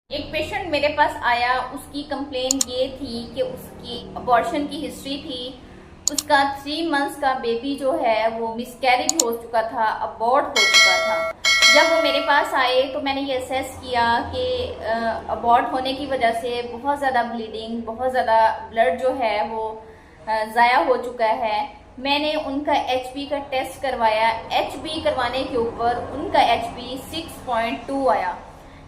एक पेशेंट मेरे पास आया, उसकी कंप्लेन ये थी कि उसकी अबॉर्शन की हिस्ट्री थी। उसका 3 मंथ्स का बेबी जो है वो मिसकैरेज हो चुका था, अबॉर्ट हो चुका था। जब वो मेरे पास आए तो मैंने ये असेस किया कि अबॉर्ट होने की वजह से बहुत ज़्यादा ब्लीडिंग, बहुत ज़्यादा ब्लड जो है वो ज़ाया हो चुका है। मैंने उनका एचबी का टेस्ट करवाया। एचबी करवाने के ऊपर उनका एचबी 6.2 आया,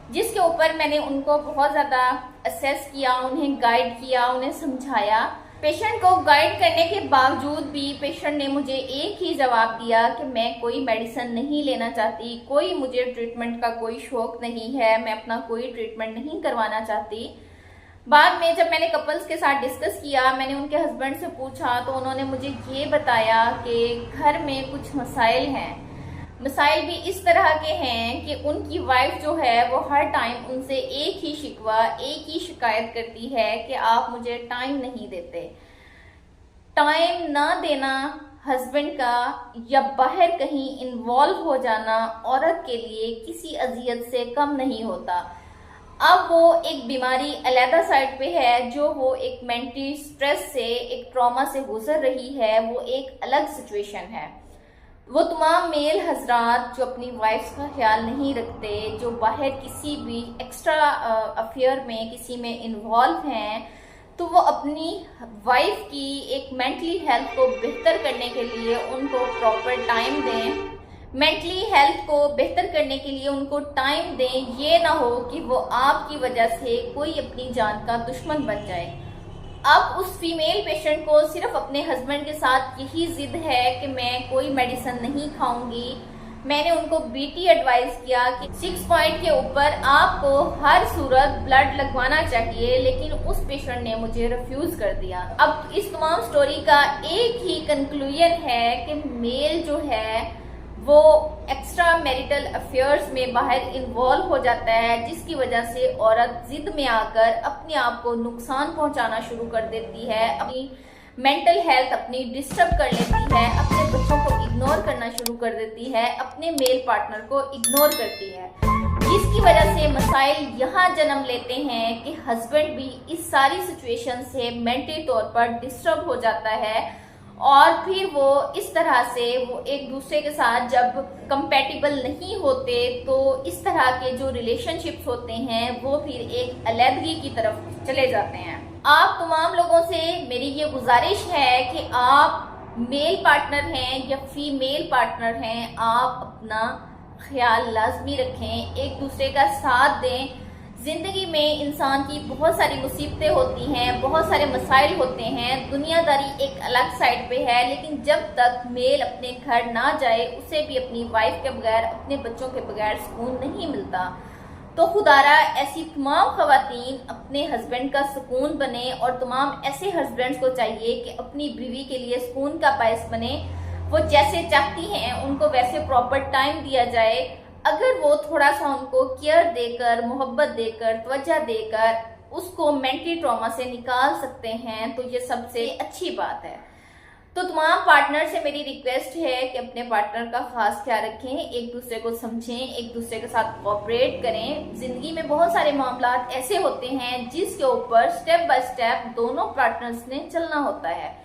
जिसके ऊपर मैंने उनको बहुत ज़्यादा असेस किया, उन्हें गाइड किया, उन्हें समझाया। पेशेंट को गाइड करने के बावजूद भी पेशेंट ने मुझे एक ही जवाब दिया कि मैं कोई मेडिसिन नहीं लेना चाहती, कोई मुझे ट्रीटमेंट का कोई शौक नहीं है, मैं अपना कोई ट्रीटमेंट नहीं करवाना चाहती। बाद में जब मैंने कपल्स के साथ डिस्कस किया, मैंने उनके हस्बैंड से पूछा तो उन्होंने मुझे ये बताया कि घर में कुछ मसाइल हैं। मसाइल भी इस तरह के हैं कि उनकी वाइफ जो है वो हर टाइम उनसे एक ही शिकवा, एक ही शिकायत करती है कि आप मुझे टाइम नहीं देते। टाइम ना देना हस्बैंड का या बाहर कहीं इन्वॉल्व हो जाना औरत के लिए किसी अजियत से कम नहीं होता। अब वो एक बीमारी अलहदा साइड पे है, जो वो एक मेंटली स्ट्रेस से, एक ट्रॉमा से गुजर रही है, वो एक अलग सिचुएशन है। वो तमाम मेल हजरात जो अपनी वाइफ्स का ख्याल नहीं रखते, जो बाहर किसी भी एक्स्ट्रा अफेयर में किसी में इन्वॉल्व हैं, तो वो अपनी वाइफ की एक मेंटली हेल्थ को बेहतर करने के लिए उनको प्रॉपर टाइम दें। मेंटली हेल्थ को बेहतर करने के लिए उनको टाइम दें। ये ना हो कि वो आपकी वजह से कोई अपनी जान का दुश्मन बन जाए। अब उस फीमेल पेशेंट को सिर्फ अपने हस्बैंड के साथ यही जिद है कि मैं कोई मेडिसिन नहीं खाऊंगी। मैंने उनको बीटी एडवाइस किया कि 6 पॉइंट के ऊपर आपको हर सूरत ब्लड लगवाना चाहिए, लेकिन उस पेशेंट ने मुझे रिफ्यूज कर दिया। अब इस तमाम स्टोरी का एक ही कंक्लूजन है कि मेल जो है वो एक्स्ट्रा मैरिटल अफेयर्स में बाहर इन्वॉल्व हो जाता है, जिसकी वजह से औरत जिद में आकर अपने आप को नुकसान पहुंचाना शुरू कर देती है, अपनी मेंटल हेल्थ अपनी डिस्टर्ब कर लेती है, अपने बच्चों को इग्नोर करना शुरू कर देती है, अपने मेल पार्टनर को इग्नोर करती है, जिसकी वजह से मसाइल यहाँ जन्म लेते हैं कि हस्बैंड भी इस सारी सिचुएशन से मेंटली तौर पर डिस्टर्ब हो जाता है। और फिर वो इस तरह से वो एक दूसरे के साथ जब कंपैटिबल नहीं होते तो इस तरह के जो रिलेशनशिप्स होते हैं वो फिर एक अलहदगी की तरफ चले जाते हैं। आप तमाम लोगों से मेरी ये गुजारिश है कि आप मेल पार्टनर हैं या फीमेल पार्टनर हैं, आप अपना ख्याल लाजमी रखें, एक दूसरे का साथ दें। जिंदगी में इंसान की बहुत सारी मुसीबतें होती हैं, बहुत सारे मसाइल होते हैं, दुनियादारी एक अलग साइड पे है, लेकिन जब तक मेल अपने घर ना जाए उसे भी अपनी वाइफ के बगैर, अपने बच्चों के बगैर सुकून नहीं मिलता। तो खुदारा ऐसी तमाम खवातीन अपने हस्बैंड का सुकून बने, और तमाम ऐसे हस्बैंड्स को चाहिए कि अपनी बीवी के लिए सुकून का बायस बने। वो जैसे चाहती हैं उनको वैसे प्रॉपर टाइम दिया जाए। अगर वो थोड़ा सा उनको केयर देकर, मोहब्बत देकर, तवज्जो देकर उसको मेंटली ट्रॉमा से निकाल सकते हैं तो ये सबसे अच्छी बात है। तो तमाम पार्टनर से मेरी रिक्वेस्ट है कि अपने पार्टनर का खास ख्याल रखें, एक दूसरे को समझें, एक दूसरे के साथ कोऑपरेट करें। जिंदगी में बहुत सारे मामला ऐसे होते हैं जिसके ऊपर स्टेप बाय स्टेप दोनों पार्टनर्स ने चलना होता है।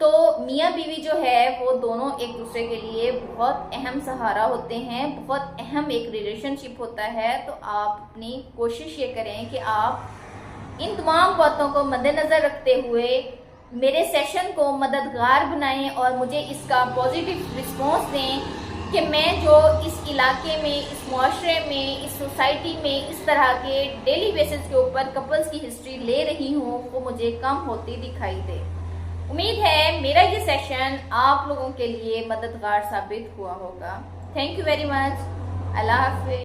तो मियाँ बीवी जो है वो दोनों एक दूसरे के लिए बहुत अहम सहारा होते हैं, बहुत अहम एक रिलेशनशिप होता है। तो आप अपनी कोशिश ये करें कि आप इन तमाम बातों को मद्देनजर रखते हुए मेरे सेशन को मददगार बनाएं और मुझे इसका पॉजिटिव रिस्पॉन्स दें कि मैं जो इस इलाके में, इस मुआशरे में, इस सोसाइटी में इस तरह के डेली बेसिस के ऊपर कपल्स की हिस्ट्री ले रही हूँ वो मुझे कम होती दिखाई दे। उम्मीद है मेरा ये सेशन आप लोगों के लिए मददगार साबित हुआ होगा। Thank you very much. Allah Hafiz.